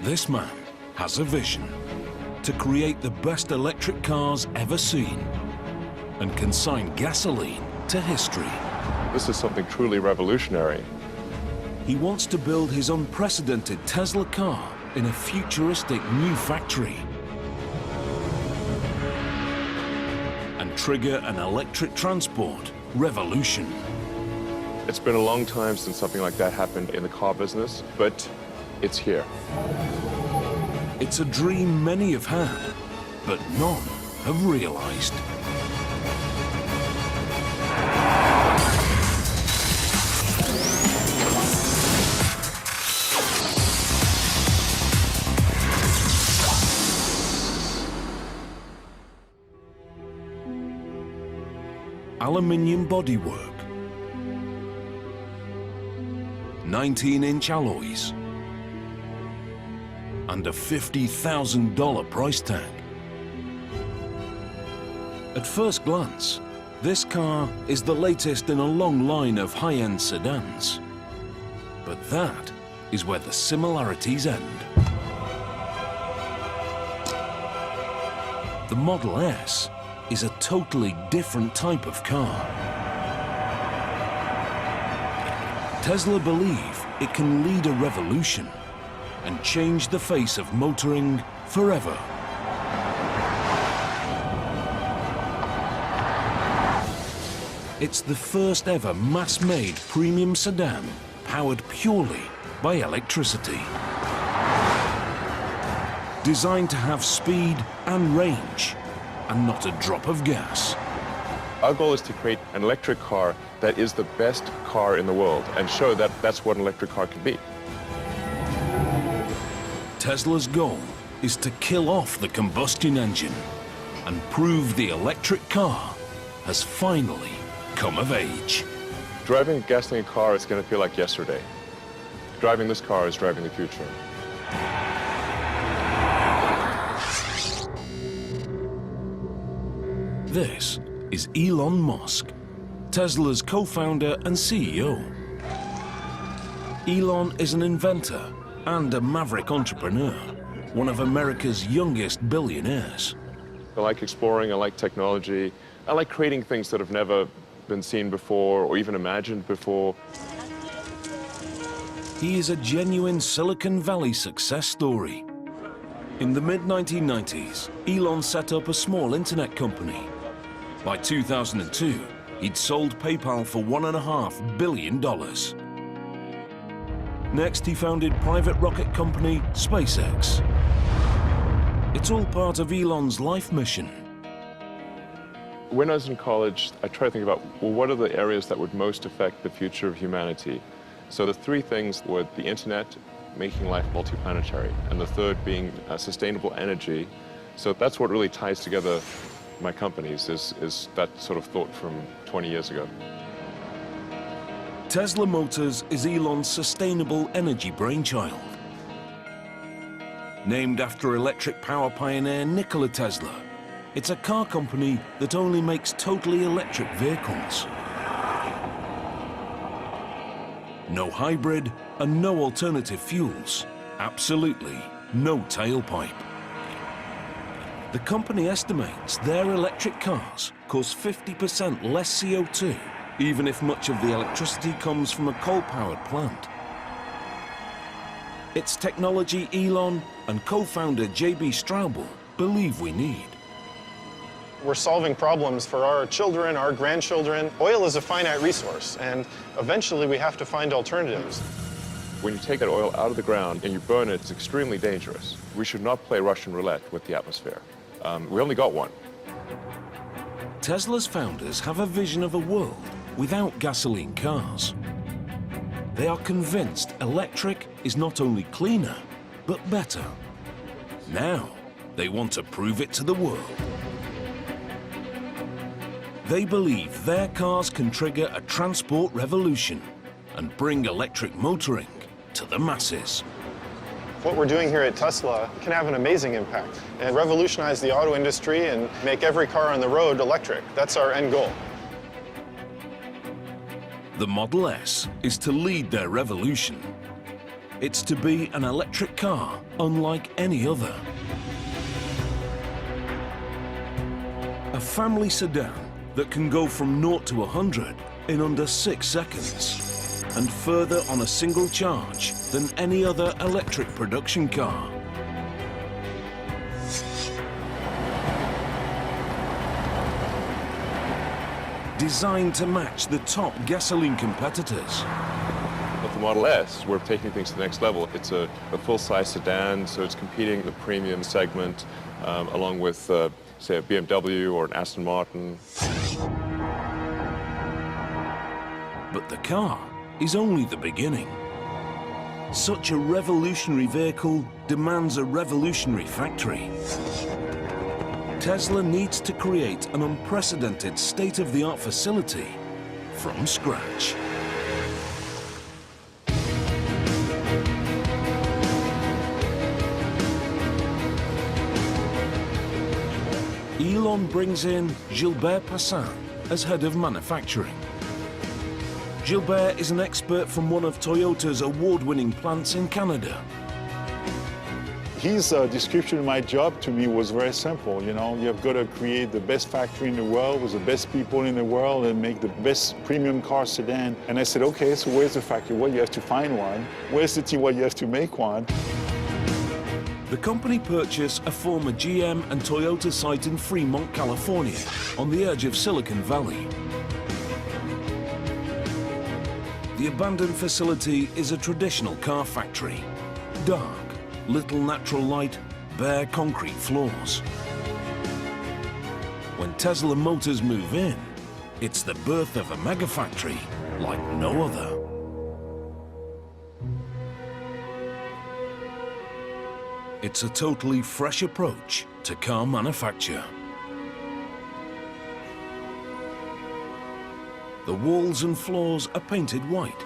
This man has a vision to create the best electric cars ever seen and consign gasoline to history. This is something truly revolutionary. He wants to build his unprecedented Tesla car in a futuristic new factory and trigger an electric transport revolution. It's been a long time since something like that happened in the car business, but it's here. It's a dream many have had, but none have realized. Aluminium bodywork, 19-inch alloys, and a $50,000 price tag. At first glance, this car is the latest in a long line of high-end sedans. But that is where the similarities end. The Model S is a totally different type of car. Tesla believe it can lead a revolution and change the face of motoring forever. It's the first ever mass-made premium sedan powered purely by electricity. Designed to have speed and range, and not a drop of gas. Our goal is to create an electric car that is the best car in the world and show that that's what an electric car can be. Tesla's goal is to kill off the combustion engine and prove the electric car has finally come of age. Driving a gasoline car is going to feel like yesterday. Driving this car is driving the future. This is Elon Musk, Tesla's co-founder and CEO. Elon is an inventor and a maverick entrepreneur, one of America's youngest billionaires. I like exploring, I like technology, I like creating things that have never been seen before or even imagined before. He is a genuine Silicon Valley success story. In the mid-1990s, Elon set up a small internet company. By 2002, he'd sold PayPal for $1.5 billion. Next, he founded private rocket company SpaceX. It's all part of Elon's life mission. When I was in college, I tried to think about, well, what are the areas that would most affect the future of humanity? So the three things were the internet, making life multiplanetary, and the third being sustainable energy. So that's what really ties together my companies, is that sort of thought from 20 years ago. Tesla Motors is Elon's sustainable energy brainchild. Named after electric power pioneer Nikola Tesla, it's a car company that only makes totally electric vehicles. No hybrid and no alternative fuels. Absolutely no tailpipe. The company estimates their electric cars cause 50% less CO2, even if much of the electricity comes from a coal-powered plant. It's technology Elon and co-founder J.B. Straubel believe we need. We're solving problems for our children, our grandchildren. Oil is a finite resource, and eventually we have to find alternatives. When you take that oil out of the ground and you burn it, it's extremely dangerous. We should not play Russian roulette with the atmosphere. We only got one. Tesla's founders have a vision of a world without gasoline cars. They are convinced electric is not only cleaner, but better. Now, they want to prove it to the world. They believe their cars can trigger a transport revolution and bring electric motoring to the masses. What we're doing here at Tesla can have an amazing impact and revolutionize the auto industry and make every car on the road electric. That's our end goal. The Model S is to lead their revolution. It's to be an electric car unlike any other. A family sedan that can go from 0 to 100 in under 6 seconds, and further on a single charge than any other electric production car. Designed to match the top gasoline competitors. With the Model S, we're taking things to the next level. It's a full-size sedan, so it's competing in the premium segment, along with, say, a BMW or an Aston Martin. But the car is only the beginning. Such a revolutionary vehicle demands a revolutionary factory. Tesla needs to create an unprecedented state-of-the-art facility from scratch. Elon brings in Gilbert Passin as head of manufacturing. Gilbert is an expert from one of Toyota's award-winning plants in Canada. His description of my job to me was very simple. You know, you've got to create the best factory in the world with the best people in the world and make the best premium car sedan. And I said, okay, so where's the factory? Well, you have to find one. Where's the team? Well, you have to make one. The company purchased a former GM and Toyota site in Fremont, California, on the edge of Silicon Valley. The abandoned facility is a traditional car factory. Dark, little natural light, bare concrete floors. When Tesla Motors move in, it's the birth of a mega factory like no other. It's a totally fresh approach to car manufacture. The walls and floors are painted white.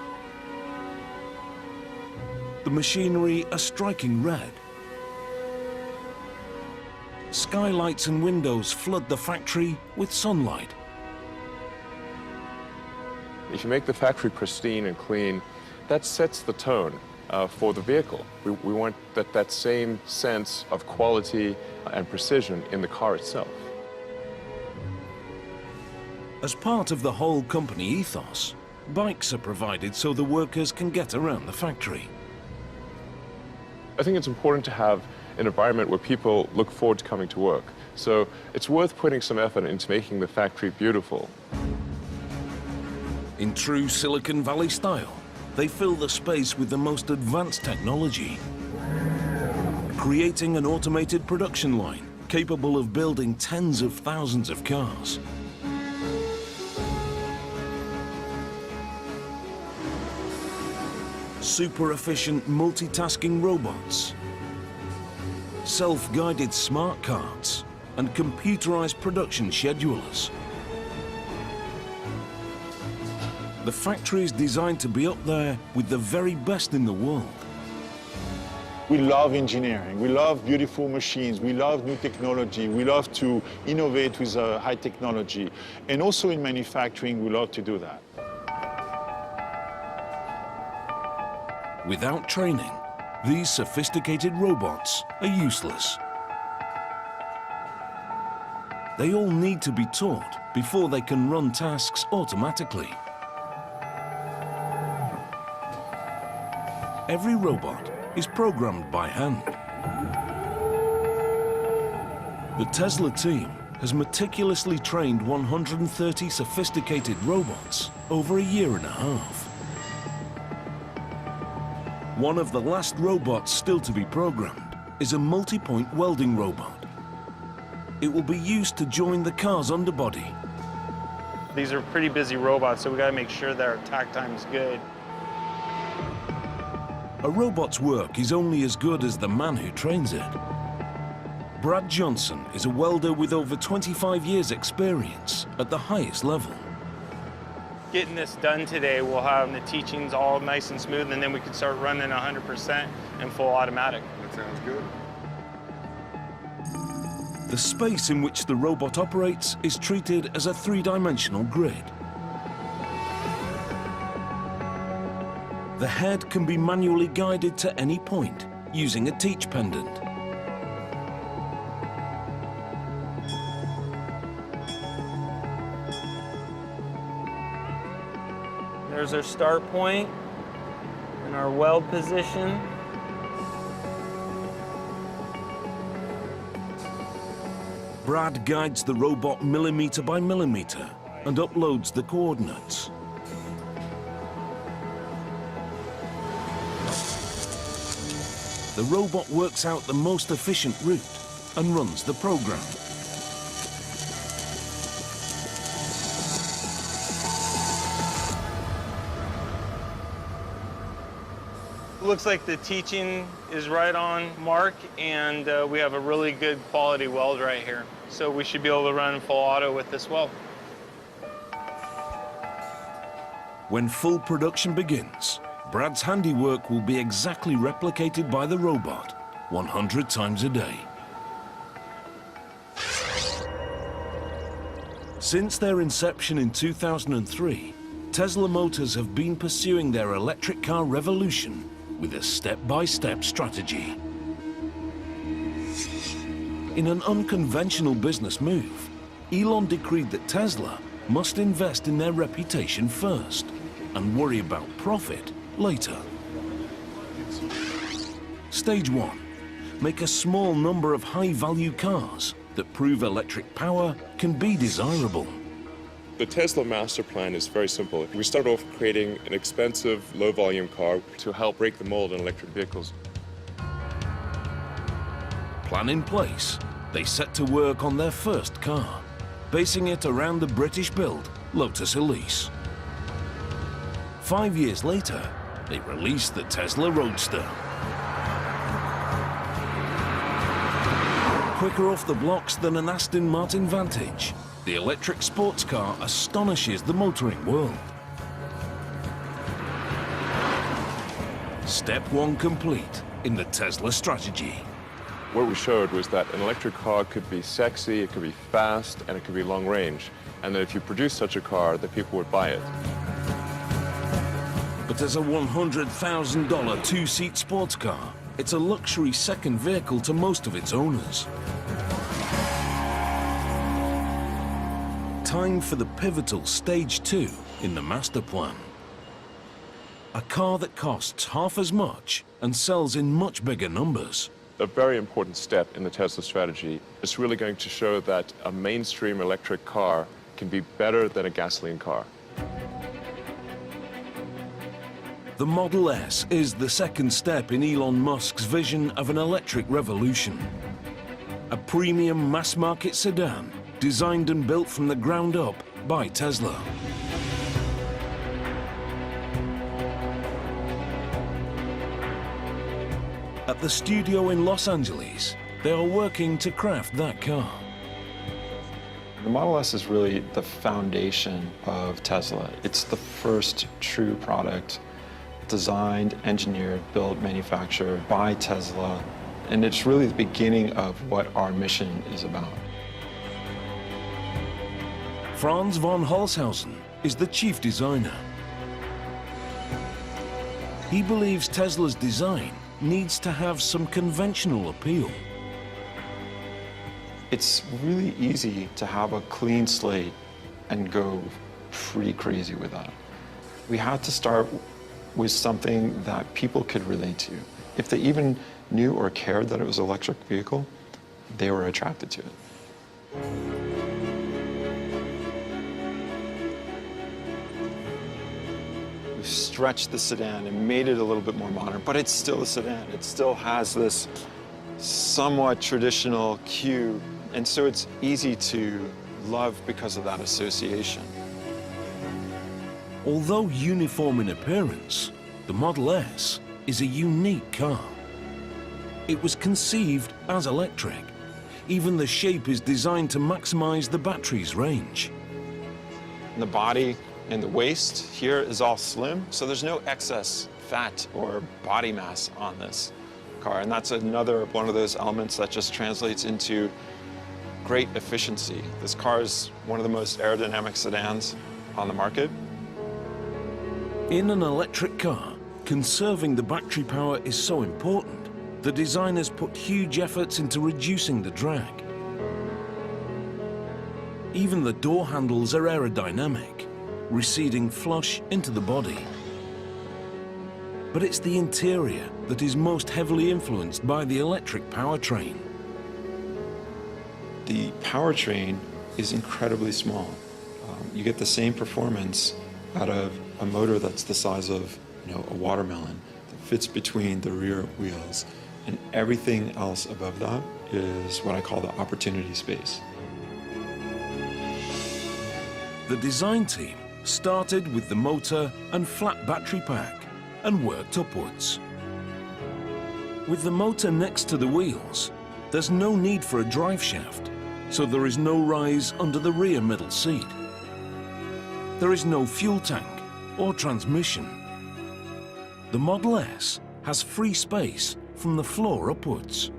The machinery a striking red. Skylights and windows flood the factory with sunlight. If you make the factory pristine and clean, that sets the tone for the vehicle. We want that same sense of quality and precision in the car itself. As part of the whole company ethos, bikes are provided so the workers can get around the factory. I think it's important to have an environment where people look forward to coming to work. So it's worth putting some effort into making the factory beautiful. In true Silicon Valley style, they fill the space with the most advanced technology, creating an automated production line capable of building tens of thousands of cars. Super efficient multitasking robots, self-guided smart carts, and computerized production schedulers. The factory is designed to be up there with the very best in the world. We love engineering. We love beautiful machines. We love new technology. We love to innovate with high technology. And also in manufacturing, we love to do that. Without training, these sophisticated robots are useless. They all need to be taught before they can run tasks automatically. Every robot is programmed by hand. The Tesla team has meticulously trained 130 sophisticated robots over a year and a half. One of the last robots still to be programmed is a multi-point welding robot. It will be used to join the car's underbody. These are pretty busy robots, so we got to make sure that our tack time is good. A robot's work is only as good as the man who trains it. Brad Johnson is a welder with over 25 years' experience at the highest level. Getting this done today, we'll have the teachings all nice and smooth, and then we can start running 100% and full automatic. That sounds good. The space in which the robot operates is treated as a three-dimensional grid. The head can be manually guided to any point using a teach pendant. There's our start point and our weld position. Brad guides the robot millimeter by millimeter and uploads the coordinates. The robot works out the most efficient route and runs the program. Looks like the teaching is right on mark, and we have a really good quality weld right here. So we should be able to run full auto with this weld. When full production begins, Brad's handiwork will be exactly replicated by the robot 100 times a day. Since their inception in 2003, Tesla Motors have been pursuing their electric car revolution with a step-by-step strategy. In an unconventional business move, Elon decreed that Tesla must invest in their reputation first and worry about profit later. Stage 1. Make a small number of high-value cars that prove electric power can be desirable. The Tesla master plan is very simple. We start off creating an expensive, low-volume car to help break the mold in electric vehicles. Plan in place, they set to work on their first car, basing it around the British-built Lotus Elise. 5 years later, they released the Tesla Roadster. Quicker off the blocks than an Aston Martin Vantage, the electric sports car astonishes the motoring world. Step 1 complete in the Tesla strategy. What we showed was that an electric car could be sexy, it could be fast, and it could be long range. And that if you produce such a car, that people would buy it. But as a $100,000 two-seat sports car, it's a luxury second vehicle to most of its owners. Time for the pivotal Stage 2 in the master plan. A car that costs half as much and sells in much bigger numbers. A very important step in the Tesla strategy is really going to show that a mainstream electric car can be better than a gasoline car. The Model S is the second step in Elon Musk's vision of an electric revolution. A premium mass-market sedan designed and built from the ground up by Tesla. At the studio in Los Angeles, they are working to craft that car. The Model S is really the foundation of Tesla. It's the first true product designed, engineered, built, manufactured by Tesla. And it's really the beginning of what our mission is about. Franz von Holzhausen is the chief designer. He believes Tesla's design needs to have some conventional appeal. It's really easy to have a clean slate and go pretty crazy with that. We had to start with something that people could relate to. If they even knew or cared that it was an electric vehicle, they were attracted to it. We've stretched the sedan and made it a little bit more modern, but it's still a sedan. It still has this somewhat traditional cube, and so it's easy to love because of that association. Although uniform in appearance, the Model S is a unique car. It was conceived as electric. Even the shape is designed to maximize the battery's range. The body and the waist here is all slim, so there's no excess fat or body mass on this car. And that's another one of those elements that just translates into great efficiency. This car is one of the most aerodynamic sedans on the market. In an electric car, Conserving the battery power is so important, the designers put huge efforts into reducing the drag. Even the door handles are aerodynamic, receding flush into the body. But it's the interior that is most heavily influenced by the electric powertrain. The powertrain is incredibly small. You get the same performance out of a motor that's the size of, a watermelon that fits between the rear wheels, and everything else above that is what I call the opportunity space. The design team started with the motor and flat battery pack and worked upwards. With the motor next to the wheels, there's no need for a drive shaft, so there is no rise under the rear middle seat. There is no fuel tank or transmission. The Model S has free space from the floor upwards.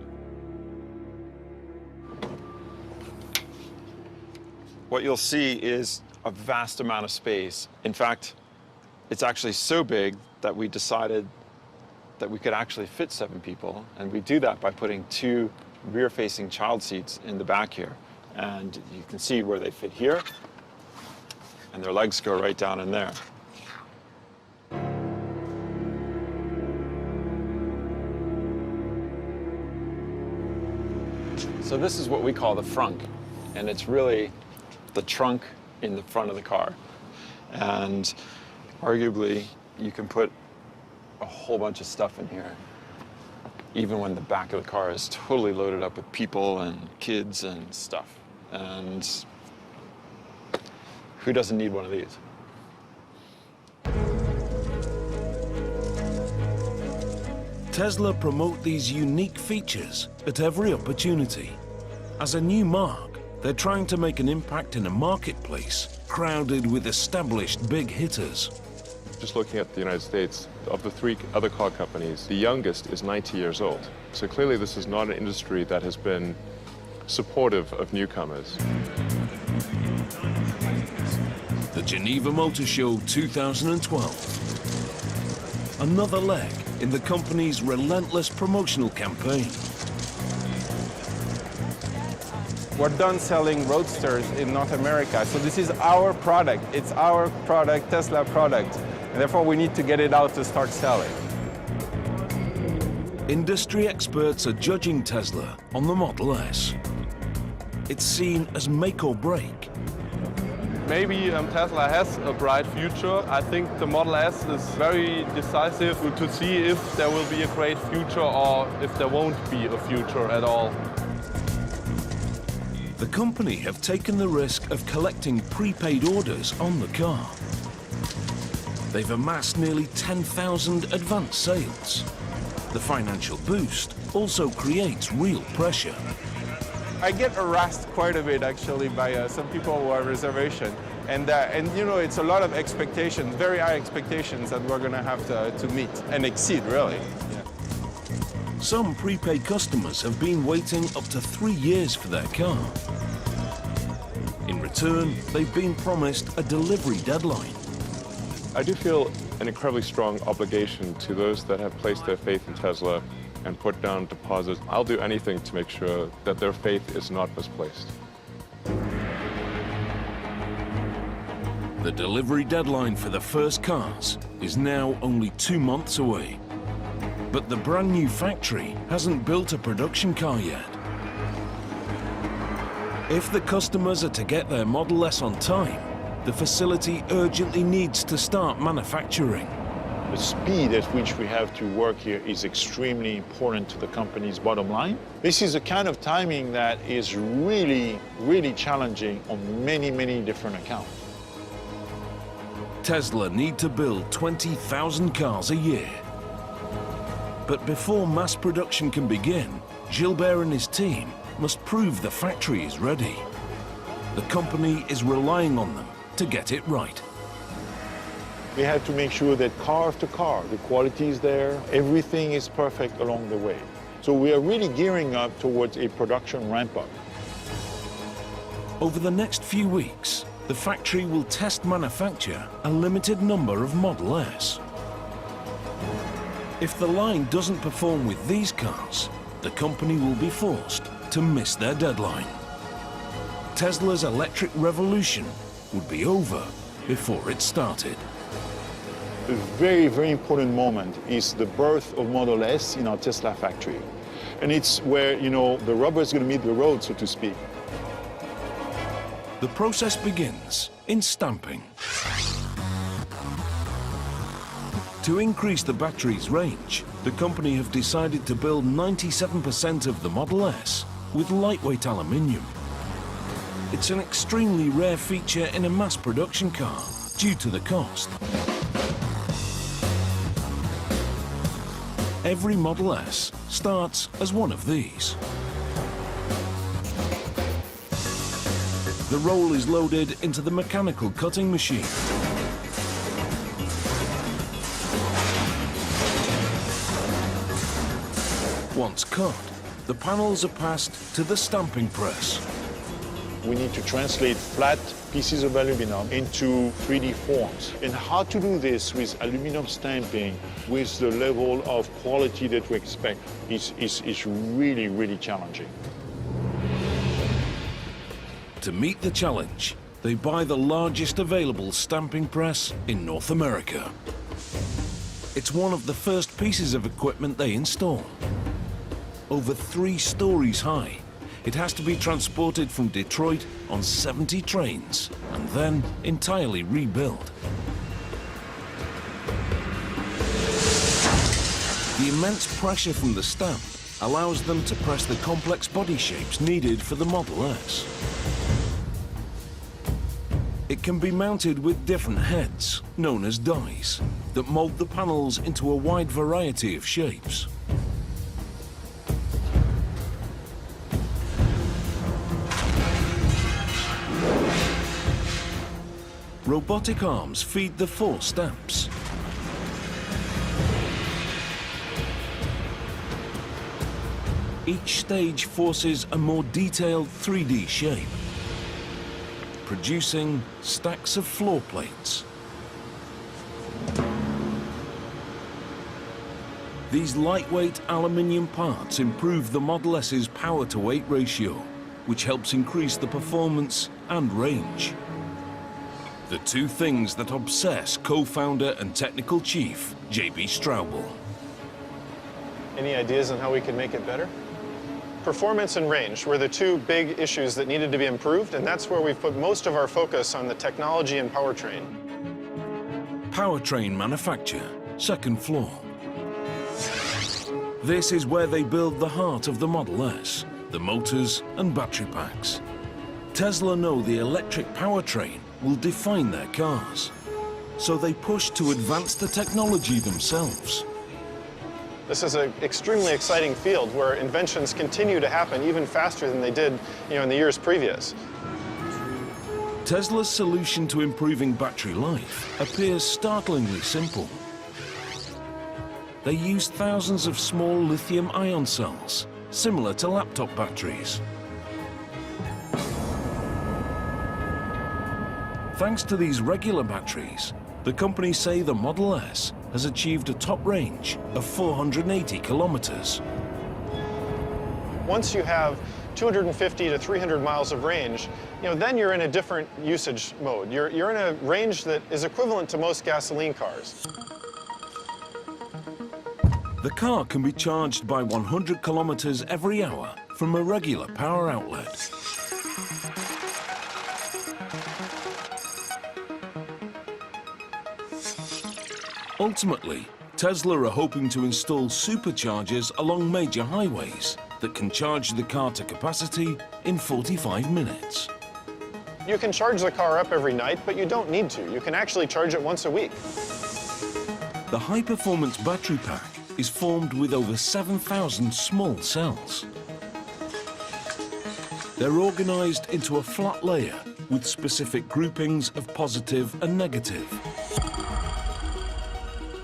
What you'll see is a vast amount of space. In fact, it's actually so big that we decided that we could actually fit 7 people, and we do that by putting 2 rear-facing child seats in the back here. And you can see where they fit here, and their legs go right down in there. So this is what we call the frunk, and it's really the trunk in the front of the car. And arguably, you can put a whole bunch of stuff in here, even when the back of the car is totally loaded up with people and kids and stuff. And who doesn't need one of these? Tesla promote these unique features at every opportunity. As a new mark, they're trying to make an impact in a marketplace crowded with established big hitters. Just looking at the United States, of the 3 other car companies, the youngest is 90 years old. So clearly this is not an industry that has been supportive of newcomers. The Geneva Motor Show 2012. Another leg in the company's relentless promotional campaign. We're done selling Roadsters in North America, so this is our product. It's our product, Tesla product, and therefore we need to get it out to start selling. Industry experts are judging Tesla on the Model S. It's seen as make or break. Maybe Tesla has a bright future. I think the Model S is very decisive to see if there will be a great future or if there won't be a future at all. The company have taken the risk of collecting prepaid orders on the car. They've amassed nearly 10,000 advance sales. The financial boost also creates real pressure. I get harassed quite a bit actually by some people who have reservation, and it's a lot of expectations, very high expectations that we're going to have to meet and exceed, really. Yeah. Some prepaid customers have been waiting up to 3 years for their car. In return, they've been promised a delivery deadline. I do feel an incredibly strong obligation to those that have placed their faith in Tesla and put down deposits. I'll do anything to make sure that their faith is not misplaced. The delivery deadline for the first cars is now only 2 months away. But the brand new factory hasn't built a production car yet. If the customers are to get their Model S on time, the facility urgently needs to start manufacturing. The speed at which we have to work here is extremely important to the company's bottom line. This is a kind of timing that is really, really challenging on many, many different accounts. Tesla need to build 20,000 cars a year. But before mass production can begin, Gilbert and his team must prove the factory is ready. The company is relying on them to get it right. We have to make sure that car after car, the quality is there, everything is perfect along the way. So we are really gearing up towards a production ramp-up. Over the next few weeks, the factory will test manufacture a limited number of Model S. If the line doesn't perform with these cars, the company will be forced to miss their deadline. Tesla's electric revolution would be over before it started. A very, very important moment is the birth of Model S in our Tesla factory. And it's where, the rubber is going to meet the road, so to speak. The process begins in stamping. To increase the battery's range, the company have decided to build 97% of the Model S with lightweight aluminium. It's an extremely rare feature in a mass production car due to the cost. Every Model S starts as one of these. The roll is loaded into the mechanical cutting machine. Once cut, the panels are passed to the stamping press. We need to translate flat pieces of aluminum into 3D forms. And how to do this with aluminum stamping, with the level of quality that we expect, is really, really challenging. To meet the challenge, they buy the largest available stamping press in North America. It's one of the first pieces of equipment they install. Over 3 stories high, it has to be transported from Detroit on 70 trains and then entirely rebuilt. The immense pressure from the stamp allows them to press the complex body shapes needed for the Model S. It can be mounted with different heads, known as dies, that mold the panels into a wide variety of shapes. Robotic arms feed the 4 stamps. Each stage forces a more detailed 3D shape, producing stacks of floor plates. These lightweight aluminium parts improve the Model S's power-to-weight ratio, which helps increase the performance and range. The 2 things that obsess co-founder and technical chief, J.B. Straubel. Any ideas on how we can make it better? Performance and range were the 2 big issues that needed to be improved, and that's where we've put most of our focus on the technology and powertrain. Powertrain manufacture, 2nd floor. This is where they build the heart of the Model S, the motors and battery packs. Tesla know the electric powertrain will define their cars, so they push to advance the technology themselves. This is an extremely exciting field where inventions continue to happen even faster than they did, in the years previous. Tesla's solution to improving battery life appears startlingly simple. They use thousands of small lithium-ion cells, similar to laptop batteries. Thanks to these regular batteries, the company say the Model S has achieved a top range of 480 kilometers. Once you have 250 to 300 miles of range, then you're in a different usage mode. You're in a range that is equivalent to most gasoline cars. The car can be charged by 100 kilometers every hour from a regular power outlet. Ultimately, Tesla are hoping to install superchargers along major highways that can charge the car to capacity in 45 minutes. You can charge the car up every night, but you don't need to. You can actually charge it once a week. The high-performance battery pack is formed with over 7,000 small cells. They're organized into a flat layer with specific groupings of positive and negative.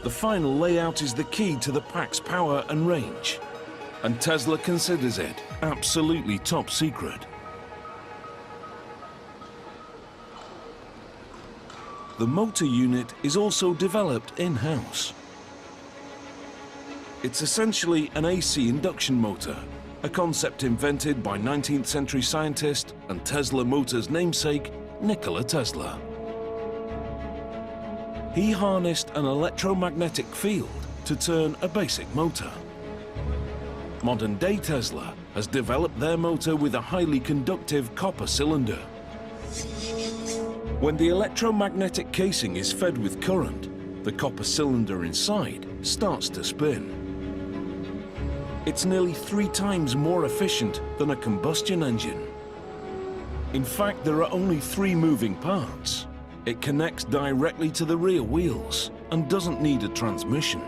The final layout is the key to the pack's power and range, and Tesla considers it absolutely top secret. The motor unit is also developed in-house. It's essentially an AC induction motor, a concept invented by 19th century scientist and Tesla Motors namesake, Nikola Tesla. He harnessed an electromagnetic field to turn a basic motor. Modern-day Tesla has developed their motor with a highly conductive copper cylinder. When the electromagnetic casing is fed with current, the copper cylinder inside starts to spin. It's nearly 3 times more efficient than a combustion engine. In fact, there are only 3 moving parts. It connects directly to the rear wheels and doesn't need a transmission.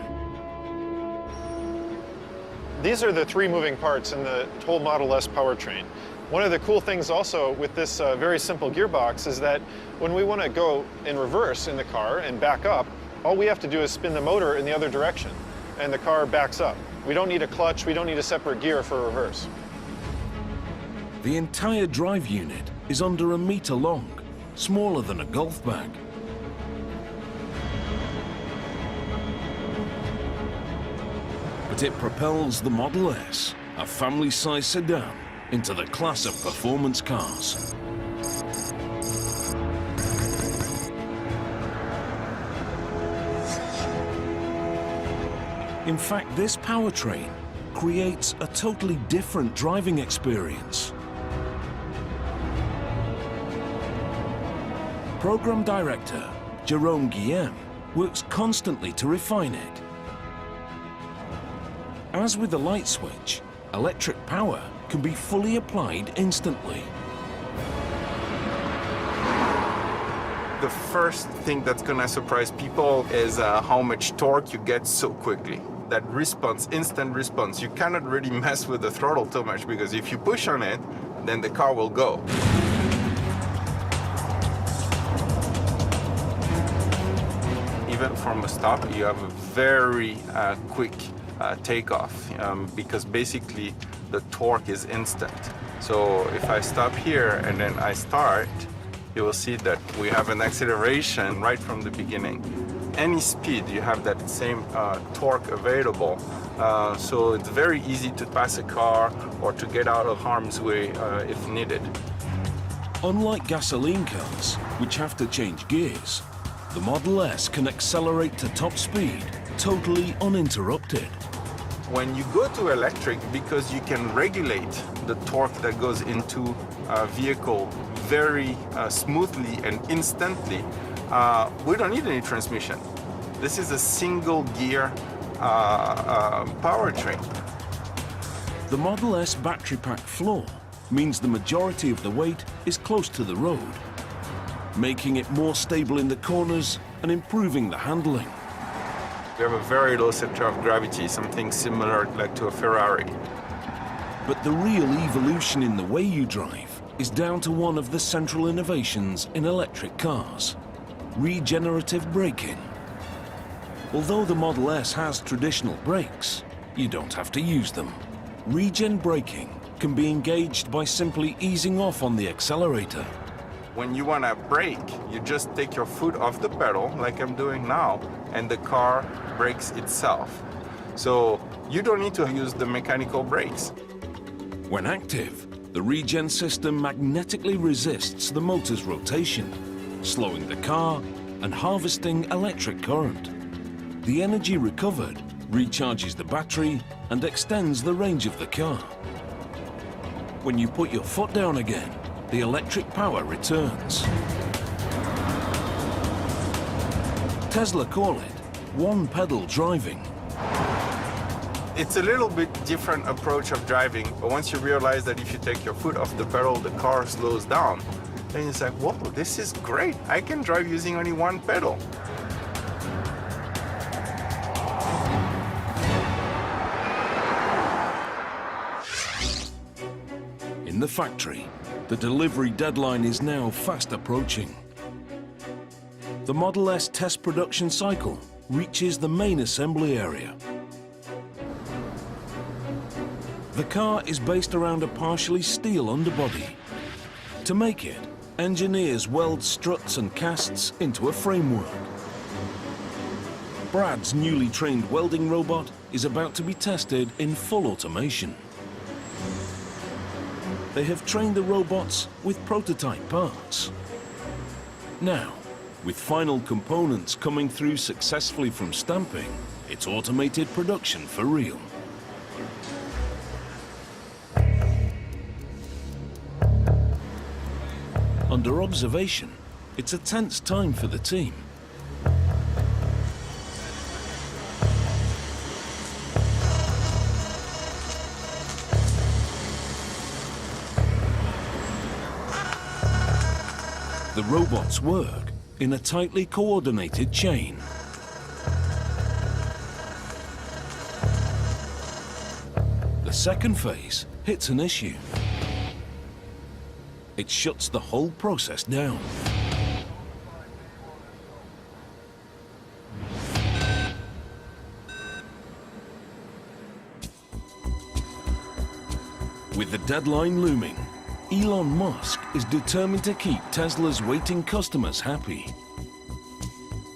These are the 3 moving parts in the whole Model S powertrain. One of the cool things also with this very simple gearbox is that when we want to go in reverse in the car and back up, all we have to do is spin the motor in the other direction, and the car backs up. We don't need a clutch, we don't need a separate gear for reverse. The entire drive unit is under 1 meter long, smaller than a golf bag. But it propels the Model S, a family-sized sedan, into the class of performance cars. In fact, this powertrain creates a totally different driving experience. Program Director Jerome Guillem works constantly to refine it. As with the light switch, electric power can be fully applied instantly. The first thing that's gonna surprise people is how much torque you get so quickly. That response, instant response, you cannot really mess with the throttle too much because if you push on it, then the car will go. Even from a stop, you have a very quick takeoff because basically the torque is instant. So if I stop here and then I start, you will see that we have an acceleration right from the beginning. Any speed, you have that same torque available. So it's very easy to pass a car or to get out of harm's way if needed. Unlike gasoline cars, which have to change gears, the Model S can accelerate to top speed totally uninterrupted. When you go to electric, because you can regulate the torque that goes into a vehicle very smoothly and instantly, we don't need any transmission. This is a single gear powertrain. The Model S battery pack floor means the majority of the weight is close to the road, making it more stable in the corners and improving the handling. We have a very low center of gravity, something similar like to a Ferrari. But the real evolution in the way you drive is down to one of the central innovations in electric cars: regenerative braking. Although the Model S has traditional brakes, you don't have to use them. Regen braking can be engaged by simply easing off on the accelerator. When you want to brake, you just take your foot off the pedal, like I'm doing now, and the car brakes itself. So you don't need to use the mechanical brakes. When active, the regen system magnetically resists the motor's rotation, slowing the car and harvesting electric current. The energy recovered recharges the battery and extends the range of the car. When you put your foot down again, the electric power returns. Tesla call it one-pedal driving. It's a little bit different approach of driving, but once you realize that if you take your foot off the pedal, the car slows down, then it's like, whoa, this is great. I can drive using only one pedal. In the factory, the delivery deadline is now fast approaching. The Model S test production cycle reaches the main assembly area. The car is based around a partially steel underbody. To make it, engineers weld struts and casts into a framework. Brad's newly trained welding robot is about to be tested in full automation. They have trained the robots with prototype parts. Now, with final components coming through successfully from stamping, it's automated production for real. Under observation, it's a tense time for the team. The robots work in a tightly coordinated chain. The second phase hits an issue. It shuts the whole process down. With the deadline looming, Elon Musk is determined to keep Tesla's waiting customers happy.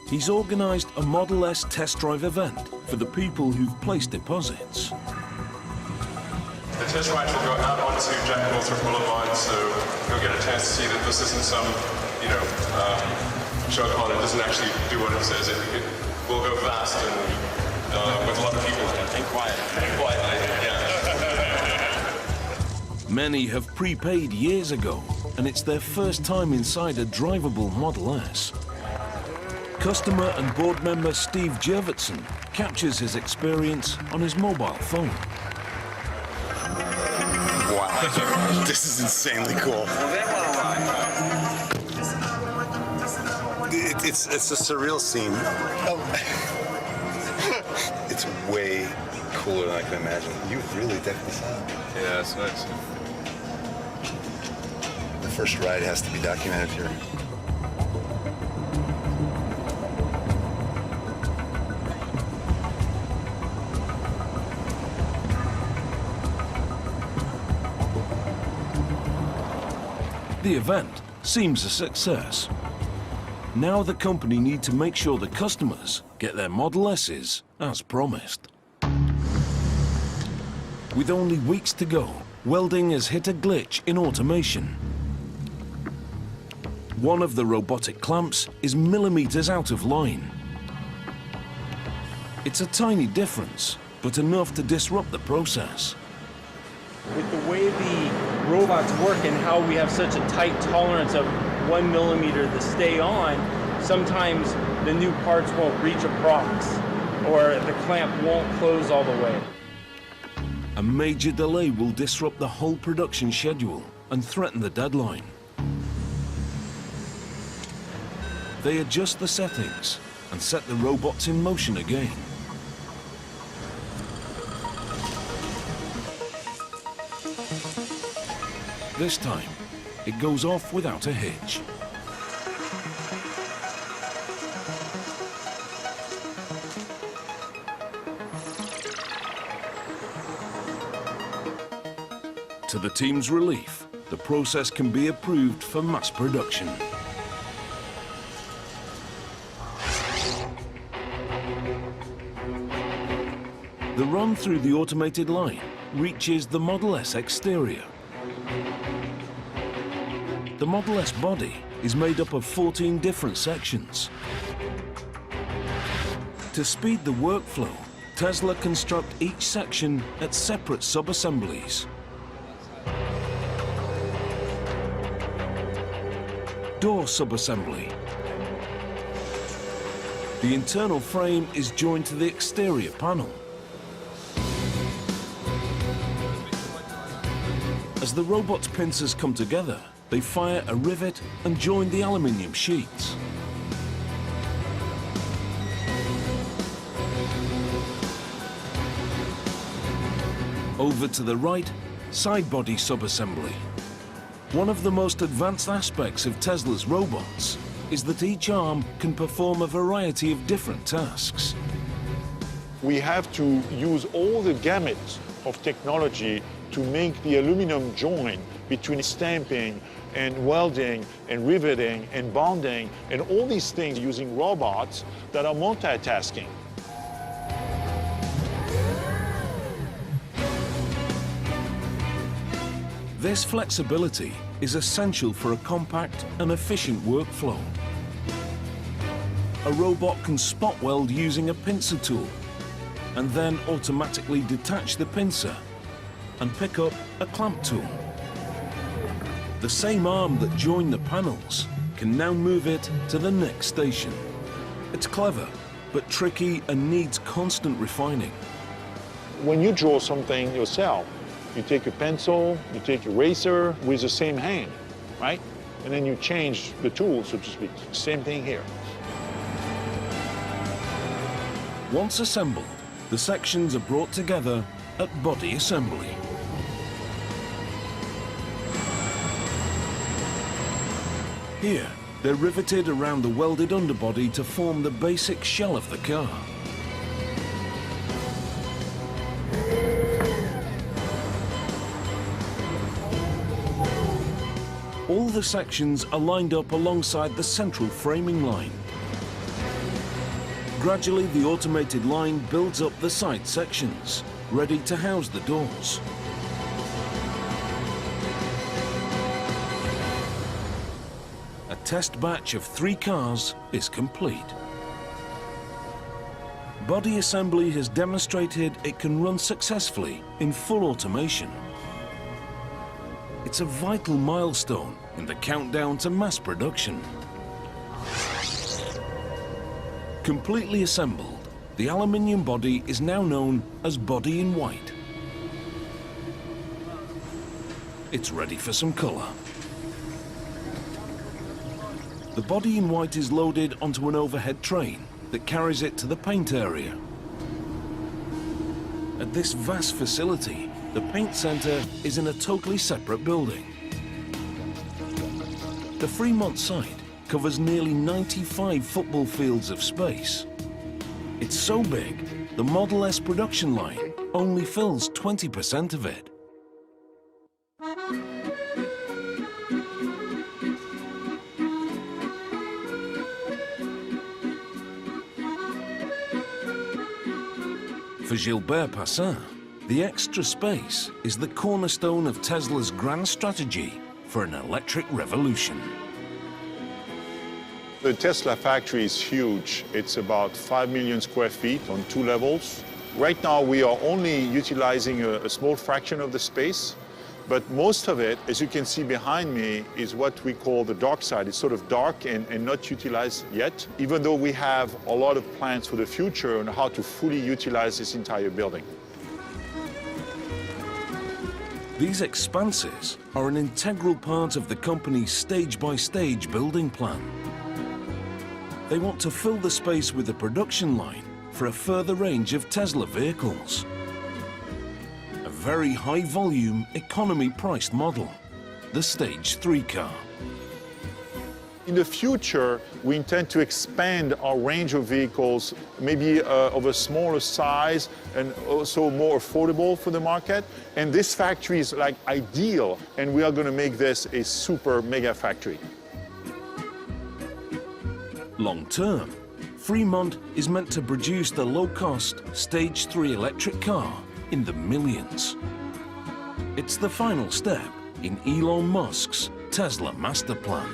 He's organized a Model S test drive event for the people who've placed deposits. The test ride will go out onto Jack Northrop Boulevard, so you'll get a chance to see that this isn't some, show car that doesn't actually do what it says. It will go fast and with a lot of people in it. And quiet. Yeah. Many have prepaid years ago, and it's their first time inside a drivable Model S. Customer and board member Steve Jurvetson captures his experience on his mobile phone. Wow, this is insanely cool. It's a surreal scene. It's way cooler than I can imagine. You really decked this out. Yeah, it's nice. The first ride has to be documented here. The event seems a success. Now the company need to make sure the customers get their Model S's as promised. With only weeks to go, welding has hit a glitch in automation. One of the robotic clamps is millimeters out of line. It's a tiny difference, but enough to disrupt the process. With the way the robots work and how we have such a tight tolerance of 1 millimeter to stay on, sometimes the new parts won't reach a prox or the clamp won't close all the way. A major delay will disrupt the whole production schedule and threaten the deadline. They adjust the settings and set the robots in motion again. This time, it goes off without a hitch. To the team's relief, the process can be approved for mass production. The run through the automated line reaches the Model S exterior. The Model S body is made up of 14 different sections. To speed the workflow, Tesla construct each section at separate sub-assemblies. Door sub-assembly. The internal frame is joined to the exterior panel. As the robot's pincers come together, they fire a rivet and join the aluminium sheets. Over to the right, side body sub-assembly. One of the most advanced aspects of Tesla's robots is that each arm can perform a variety of different tasks. We have to use all the gamut of technology to make the aluminum joint between stamping and welding and riveting and bonding and all these things using robots that are multitasking. This flexibility is essential for a compact and efficient workflow. A robot can spot weld using a pincer tool and then automatically detach the pincer and pick up a clamp tool. The same arm that joined the panels can now move it to the next station. It's clever, but tricky and needs constant refining. When you draw something yourself, you take a pencil, you take a eraser with the same hand, right? And then you change the tool, so to speak. Same thing here. Once assembled, the sections are brought together at body assembly. Here, they're riveted around the welded underbody to form the basic shell of the car. All the sections are lined up alongside the central framing line. Gradually, the automated line builds up the side sections, ready to house the doors. A test batch of 3 cars is complete. Body assembly has demonstrated it can run successfully in full automation. It's a vital milestone in the countdown to mass production. Completely assembled, the aluminium body is now known as body in white. It's ready for some color. The body in white is loaded onto an overhead train that carries it to the paint area. At this vast facility, the paint center is in a totally separate building. The Fremont site covers nearly 95 football fields of space. It's so big, the Model S production line only fills 20% of it. For Gilbert Passin, the extra space is the cornerstone of Tesla's grand strategy for an electric revolution. The Tesla factory is huge. It's about 5 million square feet on 2 levels. Right now, we are only utilizing a small fraction of the space, but most of it, as you can see behind me, is what we call the dark side. It's sort of dark and not utilized yet, even though we have a lot of plans for the future on how to fully utilize this entire building. These expanses are an integral part of the company's stage-by-stage building plan. They want to fill the space with a production line for a further range of Tesla vehicles. A very high-volume, economy-priced model, the Stage 3 car. In the future, we intend to expand our range of vehicles, maybe of a smaller size and also more affordable for the market. And this factory is like ideal, and we are going to make this a super mega factory. Long term, Fremont is meant to produce the low-cost Stage 3 electric car in the millions. It's the final step in Elon Musk's Tesla master plan.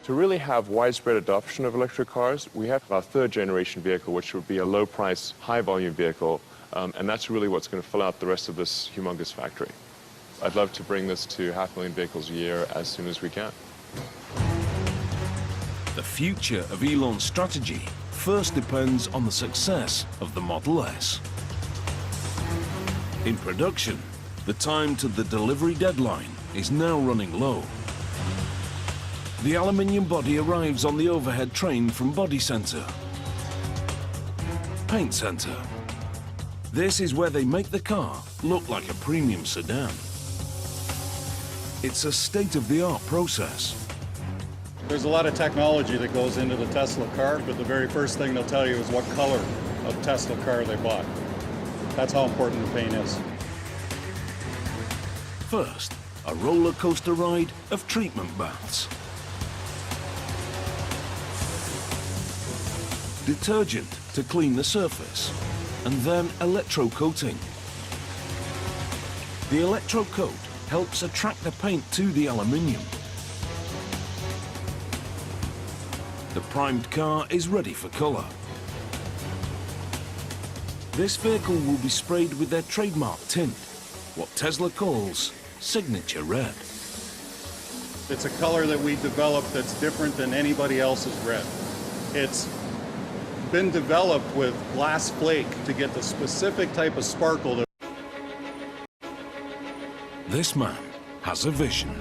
To really have widespread adoption of electric cars, we have our 3rd generation vehicle, which would be a low-price, high-volume vehicle, and that's really what's going to fill out the rest of this humongous factory. I'd love to bring this to 500,000 vehicles a year as soon as we can. The future of Elon's strategy first depends on the success of the Model S. In production, the time to the delivery deadline is now running low. The aluminium body arrives on the overhead train from Body Center. Paint Center. This is where they make the car look like a premium sedan. It's a state-of-the-art process. There's a lot of technology that goes into the Tesla car, but the very first thing they'll tell you is what color of Tesla car they bought. That's how important the paint is. First, a roller coaster ride of treatment baths. Detergent to clean the surface, and then electrocoating. The electrocoat helps attract the paint to the aluminium. The primed car is ready for colour. This vehicle will be sprayed with their trademark tint, what Tesla calls signature red. It's a color that we developed that's different than anybody else's red. It's been developed with glass flake to get the specific type of sparkle that... This man has a vision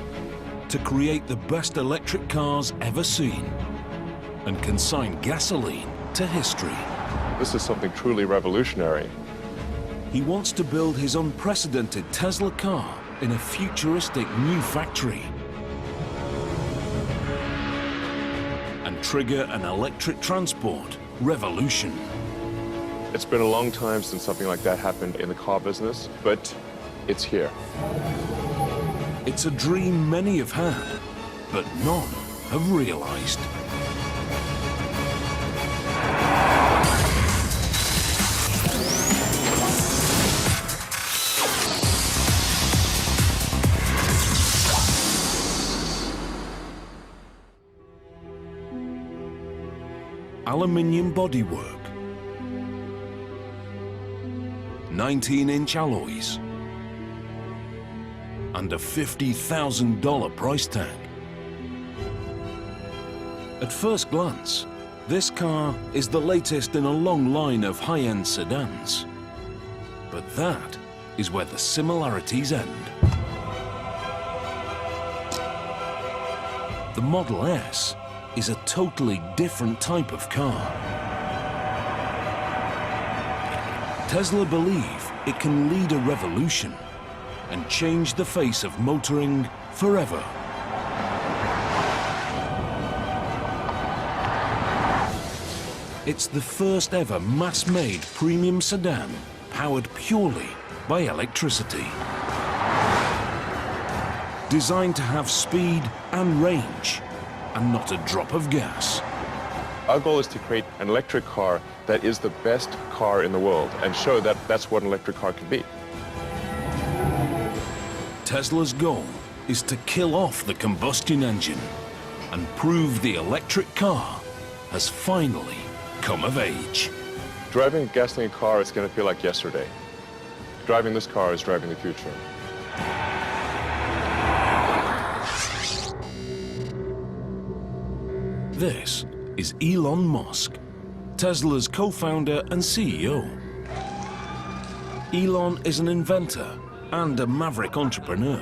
to create the best electric cars ever seen and consign gasoline to history. This is something truly revolutionary. He wants to build his unprecedented Tesla car in a futuristic new factory and trigger an electric transport revolution. It's been a long time since something like that happened in the car business, but it's here. It's a dream many have had, but none have realized. Aluminium bodywork, 19-inch alloys, and a $50,000 price tag. At first glance, this car is the latest in a long line of high-end sedans. But that is where the similarities end. The Model S is a totally different type of car. Tesla believe it can lead a revolution and change the face of motoring forever. It's the first ever mass-made premium sedan powered purely by electricity. Designed to have speed and range, and not a drop of gas. Our goal is to create an electric car that is the best car in the world and show that that's what an electric car can be. Tesla's goal is to kill off the combustion engine and prove the electric car has finally come of age. Driving a gasoline car is going to feel like yesterday. Driving this car is driving the future. This is Elon Musk, Tesla's co-founder and CEO. Elon is an inventor and a maverick entrepreneur,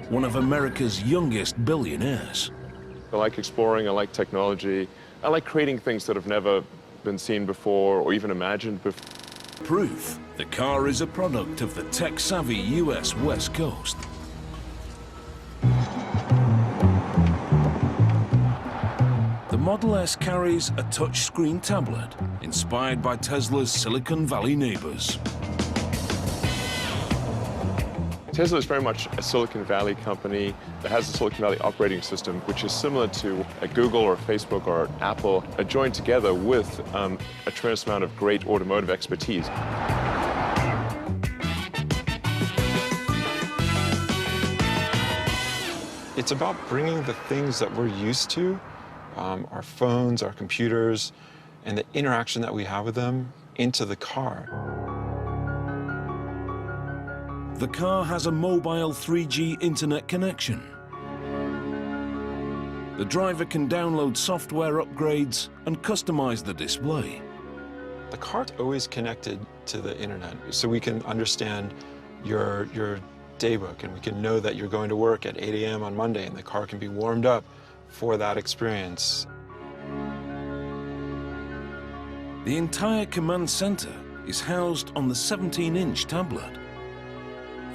one of America's youngest billionaires. I like exploring, I like technology, I like creating things that have never been seen before or even imagined before. Proof the car is a product of the tech-savvy US West Coast. The Model S carries a touchscreen tablet inspired by Tesla's Silicon Valley neighbors. Tesla is very much a Silicon Valley company that has a Silicon Valley operating system, which is similar to a Google or Facebook or Apple, joined together with a tremendous amount of great automotive expertise. It's about bringing the things that we're used to, our phones, our computers, and the interaction that we have with them into the car. The car has a mobile 3G internet connection. The driver can download software upgrades and customize the display. The car's always connected to the internet, so we can understand your daybook, and we can know that you're going to work at 8 a.m. on Monday, and the car can be warmed up for that experience. The entire command center is housed on the 17-inch tablet.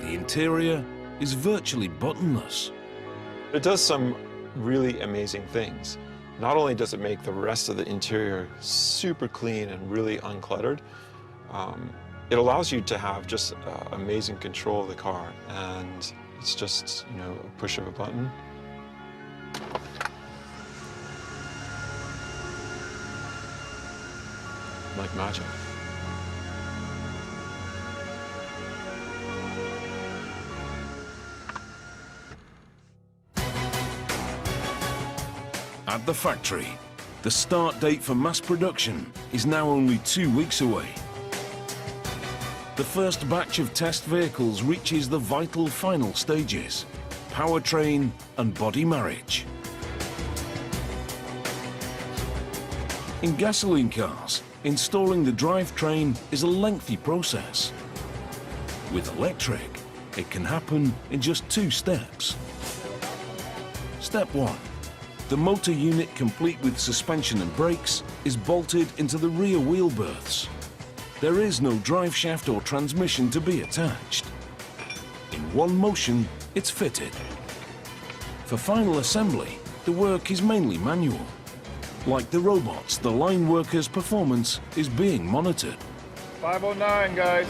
The interior is virtually buttonless. It does some really amazing things. Not only does it make the rest of the interior super clean and really uncluttered, it allows you to have just amazing control of the car, and it's just, you know, a push of a button. Like magic. At the factory, the start date for mass production is now only 2 weeks away. The first batch of test vehicles reaches the vital final stages: powertrain and body marriage. In gasoline cars, installing the drivetrain is a lengthy process. With electric, it can happen in just 2 steps. Step 1. The motor unit, complete with suspension and brakes, is bolted into the rear wheel berths. There is no drive shaft or transmission to be attached. In one motion, it's fitted. For final assembly, the work is mainly manual. Like the robots, the line workers' performance is being monitored. 509, guys.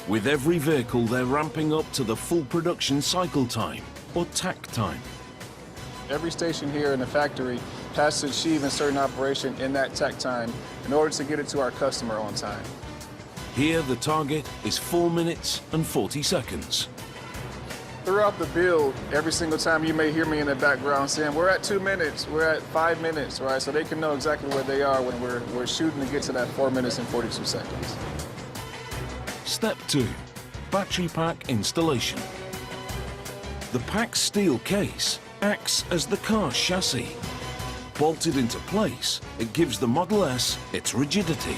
With every vehicle, they're ramping up to the full production cycle time, or TAC time. Every station here in the factory has to achieve a certain operation in that TAC time in order to get it to our customer on time. Here, the target is 4 minutes and 40 seconds. Throughout the build, every single time you may hear me in the background saying, we're at 2 minutes, we're at 5 minutes, right? So they can know exactly where they are when we're shooting to get to that 4 minutes and 42 seconds. Step 2. Battery pack installation. The pack's steel case acts as the car's chassis. Bolted into place, it gives the Model S its rigidity.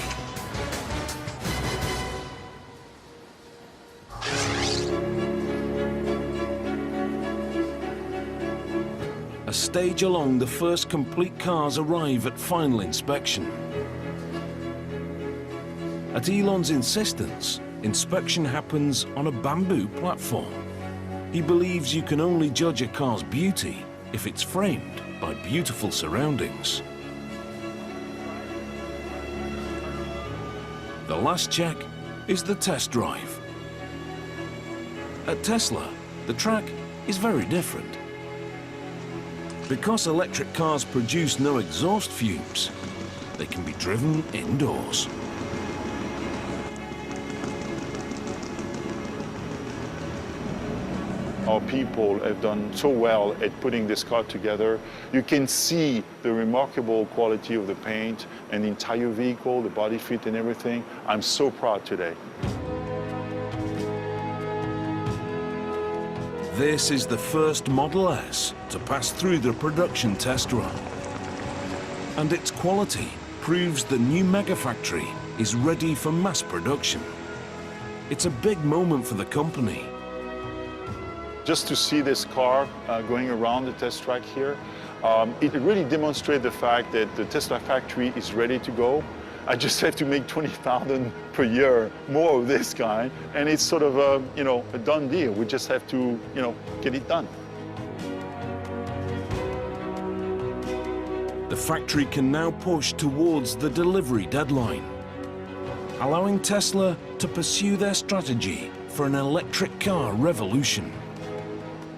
A stage along, the first complete cars arrive at final inspection. At Elon's insistence, inspection happens on a bamboo platform. He believes you can only judge a car's beauty if it's framed by beautiful surroundings. The last check is the test drive. At Tesla, the track is very different. Because electric cars produce no exhaust fumes, they can be driven indoors. Our people have done so well at putting this car together. You can see the remarkable quality of the paint and the entire vehicle, the body fit and everything. I'm so proud today. This is the first Model S to pass through the production test run. And its quality proves the new megafactory is ready for mass production. It's a big moment for the company. Just to see this car going around the test track here, it really demonstrates the fact that the Tesla factory is ready to go. I just have to make 20,000 per year more of this kind, and it's sort of a, a done deal. We just have to, get it done. The factory can now push towards the delivery deadline, allowing Tesla to pursue their strategy for an electric car revolution.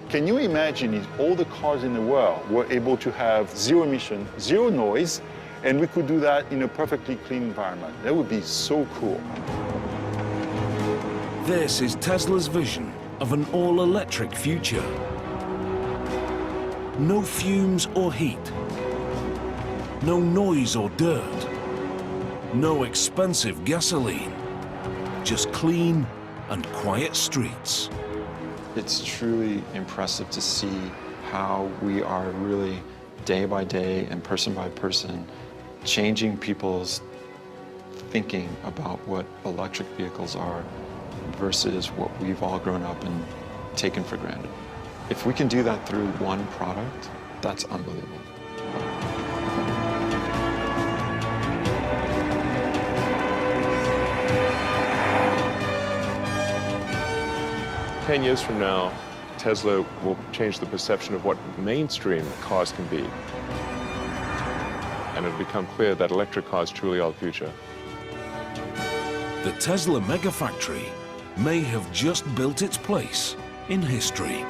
Can you imagine if all the cars in the world were able to have zero emission, zero noise, and we could do that in a perfectly clean environment? That would be so cool. This is Tesla's vision of an all-electric future. No fumes or heat. No noise or dirt. No expensive gasoline. Just clean and quiet streets. It's truly impressive to see how we are really, day by day and person by person, changing people's thinking about what electric vehicles are versus what we've all grown up and taken for granted. If we can do that through one product, that's unbelievable. 10 years from now, Tesla will change the perception of what mainstream cars can be. And it'll become clear that electric cars truly are the future. The Tesla megafactory may have just built its place in history.